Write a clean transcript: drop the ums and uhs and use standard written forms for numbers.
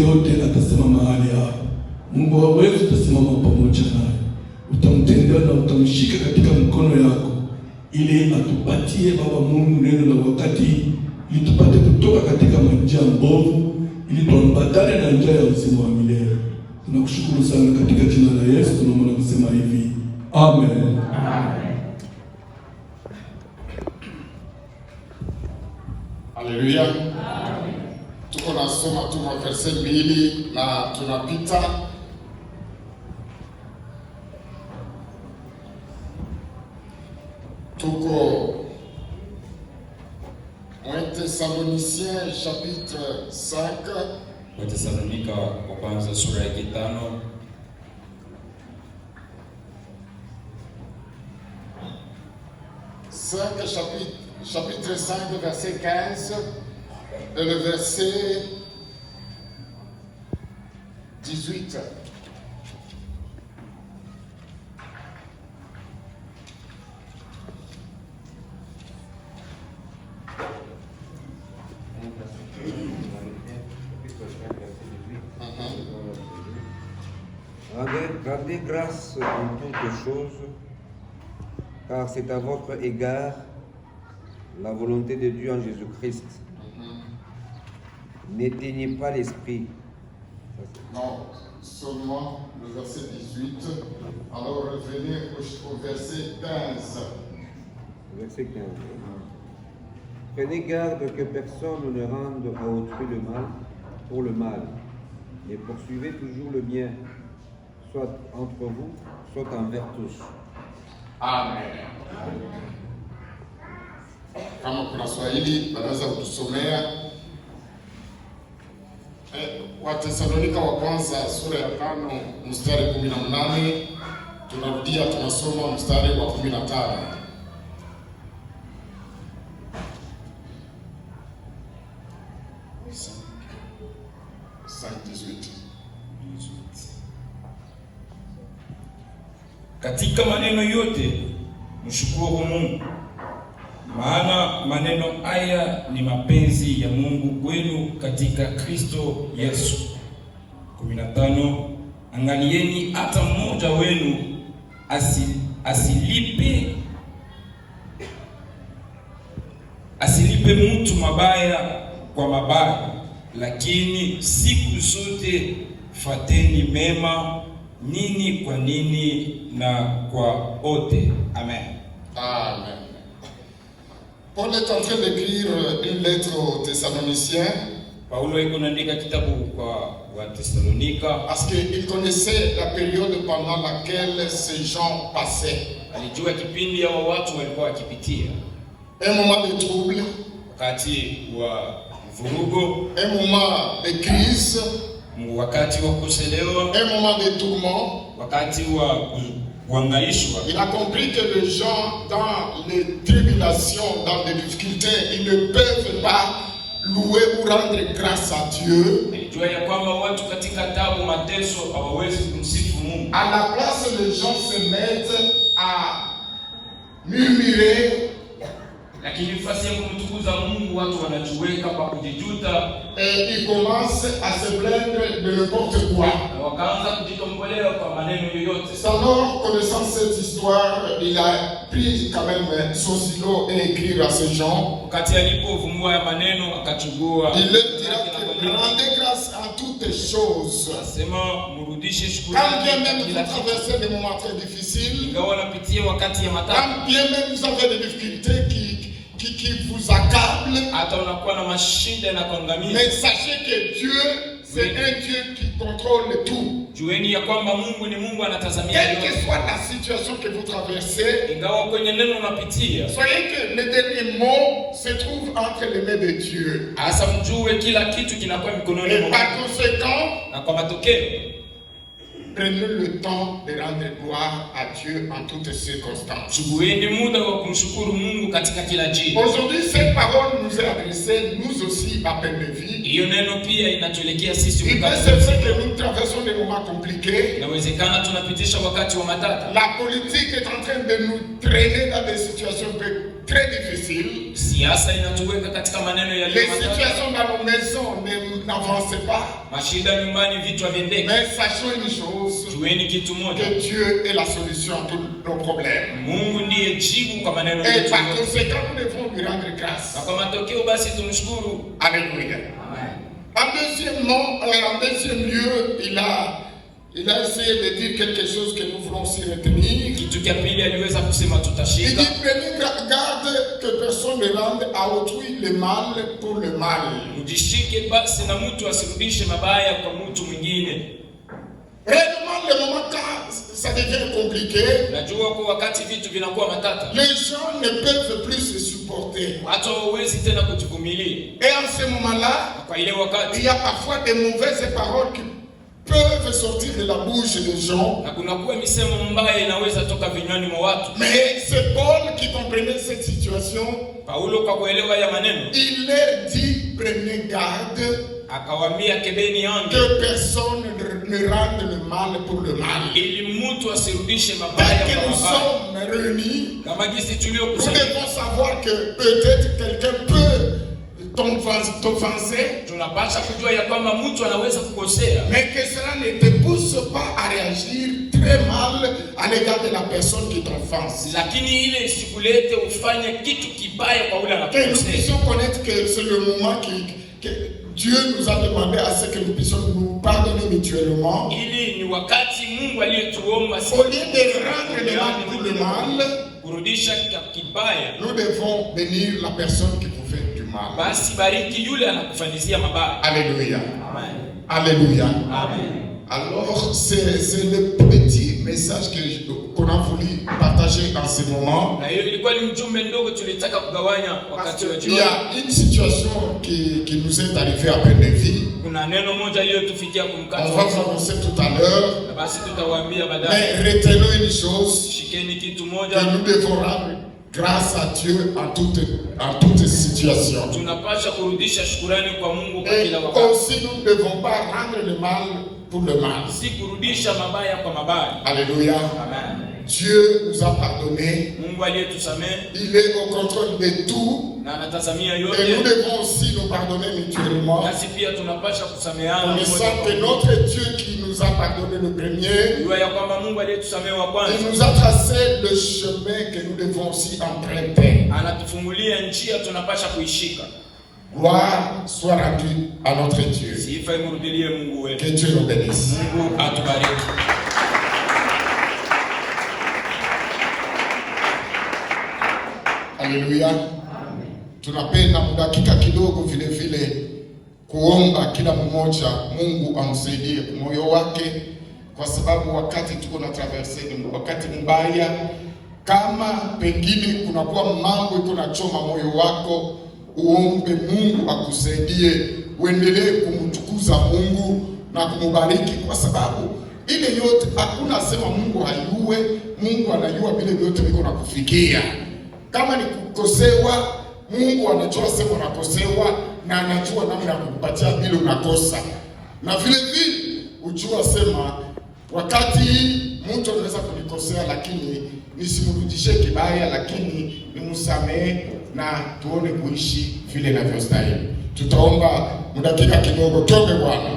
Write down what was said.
yote atasema mahali hapa. Mungu hawezi kusimama pamoja naye. Utamtendea na utamshika katika mkono yako ili atupatie Baba Mungu neno la wakati, ili tupate kutoka katika njia mbovu, ili tuambatane na njia ya uzima wa milele. Tunakushukuru sana katika jina la Yesu tunaomba kusema hivi. Amen. Amen. Haleluya. Amen. Tuko nasoma tu verse 2 na tunapita. Tuko Thessaloniciens chapitre 5. Wathesalonika wa kwanza sura ya 5. Chapitre 5 verset 15 et le verset 18. Rendez grâce en toutes choses, car c'est à votre égard la volonté de Dieu en Jésus-Christ. N'éteignez pas l'esprit. Non, seulement le verset 18. Alors revenez au verset 15. Verset 15. Prenez garde que personne ne rende à autrui le mal pour le mal, mais poursuivez toujours le bien, soit entre vous, soit envers tous. Amen. Kama kuna Swahili wanaweza kutusomea Wathesalonika wa kwanza sura ya 5 mstari 18. Tunarudia tunasoma mstari wa 15. Katika maneno yote mshukuru Mungu, maana maneno haya ni mapenzi ya Mungu kwenu katika Kristo Yesu. 15. Angalieni hata mmoja wenu asilipe mtu mabaya kwa mabaya, lakini siku zote fateni mema nini kwa nini na kwa wote. Amen. Amen. Paul est en train d'écrire une lettre aux Thessaloniciens. Paulo iko naandika kitabu kwa Wathesalonika parce qu'il connaissait la période pendant laquelle ces gens passaient. Alijua kipindi ya watu walikuwa wakipitia. Un moment de trouble, wakati wa vurugo, un moment de crise, wakati wa kuselewa, un moment de tourment, wakati wa kuangaishwa. Il a compris que les gens dans les tribulations, dans les difficultés, ils ne peuvent pas louer ou rendre grâce à Dieu. Alijua ya kwamba watu katika taabu, mateso hawawezi kumsifu Mungu. À la place, les gens se mettent à murmurer. Lakini nafasi ya kumtukuza Mungu watu wanajiweka kwa kujijuta. Et ils commencent à se plaindre de n'importe quoi. Na wakaanza kujitombolea kwa maneno yoyote. Alors, connaissant cette histoire, il a pris quand même son stylo et écrit à ces gens. Wakati alipovumbua ya maneno akachukua. Il leur dira que rendez grâce en toutes choses. Asema murudishe shukrani. Quand bien même vous traversez des moments très difficiles, ingawa napitia wakati ya matatu, quand bien même vous avez des difficultés qui vous accablent, hata unakuwa na mashida na kuangamia, mais sachez que Dieu c'est un Dieu qui contrôle tout. Jueni ya kwamba Mungu ni Mungu anatazamia yote. Quelle que soit la situation que vous traversez, ingawa kwenye neno unapitia, soyez que le dernier mot se trouve entre les mains de Dieu. Asa mjue kila kitu kinakuwa mikononi mwa Et Mungu. par conséquent, Na kwa matokeo, prenez le temps de rendre gloire à Dieu en toutes circonstances. chukueni muda wa kumshukuru Mungu katika kila njia. Aujourd'hui, cette parole nous est adressée, nous aussi, à Peine de Vie. Hiyo neno pia inatuelekea sisi Il peut wakati. se faire que nous traversons des moments compliqués. Inawezekana tunapitisha wakati wa matata. La politique est en train de nous traîner dans des situations très difficiles. Siasa inatuweka katika maneno Les yaliyo matata. situations dans nos maisons n'avancent pas. Mashida nyumbani, vitu havendeki. Mais sachons une chose, Jueni kitu moja. que Dieu est la solution à tous nos problèmes. Mungu ndiye jibu kwa maneno Et yetu. par conséquent, nous devons lui rendre Na grâce. kwa matokeo basi tumshukuru. Alléluia. En deuxième lieu, il a essayé de dire quelque chose que nous voulons aussi retenir. Kitu cha pili aliweza kusema Il tutashika. dit, prenez garde que personne ne rende à autrui le mal pour le mal. Mjishike basi na mtu asirudishe mabaya kwa mtu mwingine. Réellement, le moment quand ça devient compliqué, Najua kwa wakati vitu vinakuwa matata, les gens ne peuvent plus se supporter. watu hawawezi tena kujivumilia. Et en ce moment-là, Kwa ile il wakati y a parfois des mauvaises paroles qui peuvent sortir de la bouche des gens. na kunakuwa misemo mbaya inaweza toka vinywani mwa watu. Mais c'est Paul qui comprenait cette situation. Paulo kwa kuelewa ya maneno Il leur dit, prenez garde akawaambia, kebeni yangu que personne ne rende le mal pour le mal. ili mtu asirudishe Dès mabaya que kwa nous mabaya. sommes réunis, Kama jinsi nous tuliokusanya, devons savoir que peut-être quelqu'un peut t'offenser, tunapaswa kujua ya kwamba mtu anaweza kukosea, mais que cela ne te pousse pas à réagir très mal à l'égard de la personne qui t'offense. lakini ile isikulete ufanye kitu kibaya kwa ule Que nous anakukosea. puissions connaître que c'est le moment que Dieu nous a demandé à ce que nous puissions nous pardonner mutuellement. Ili ni wakati Mungu aliyetuomba Au lieu de rendre le mal pour le mal, kurudisha kibaya, nous devons bénir la personne qui vous fait du mal. basi bariki yule anakufanyizia mabaya. Alléluia. Amen. Alléluia. Amen. Alors, c'est le petit message qu'on a voulu partager en ce moment. Na hiyo ilikuwa ni mjumbe ndogo tulitaka kugawanya wakati wa Il y jioni. a une situation qui nous est arrivée à Bendevi. Kuna neno moja iliyotufikia On kumkata. va vous annoncer tout à l'heure. Na basi tutawaambia baadaye. Mais retenons une chose, Shikeni kitu que moja, nous devons rendre grâce à Dieu en toute situation. tunapaswa kurudisha shukrani kwa Mungu kwa Et kila wakati. aussi, nous ne devons pas rendre le mal pour le mal. Si kurudisha mabaya kwa mabaya. Alléluia. Amen. Dieu nous a pardonné. Mungu aliyetusamehe Il est au contrôle de tout. na anatazamia Et nous yote. devons aussi nous pardonner mutuellement. Nasi pia tunapaswa kusameheana. Connaissant que notre Dieu qui nous a pardonné le premier, Jua ya kwamba Mungu aliyetusamehe wa kwanza il nous a tracé le chemin que nous devons aussi emprunter. anatufungulia njia tunapaswa kuishika. Gloire soit rendue à notre Dieu. Sifa imrudilie Mungu wetu. Que Dieu nous bénisse. Mungu atubariki. Haleluya. Tunapenda dakika kidogo vile vile kuomba kila mmoja Mungu amsaidie moyo wake, kwa sababu wakati tuko na traverse ni wakati mbaya. Kama pengine kunakuwa mambo iko na choma moyo wako, uombe Mungu akusaidie, uendelee kumtukuza Mungu na kumubariki, kwa sababu ile yote hakuna sema Mungu hayue. Mungu anajua vile vyote viko na kufikia. Kama ni kukosewa, Mungu anajua sema unakosewa na anajua namna ya kukupatia vile unakosa. Na vile vile ujua sema wakati mtu anaweza kunikosea, lakini nisimrudishie kibaya, lakini nimsamehe na tuone kuishi vile inavyostahili. Tutaomba dakika kidogo. Tuombe. Bwana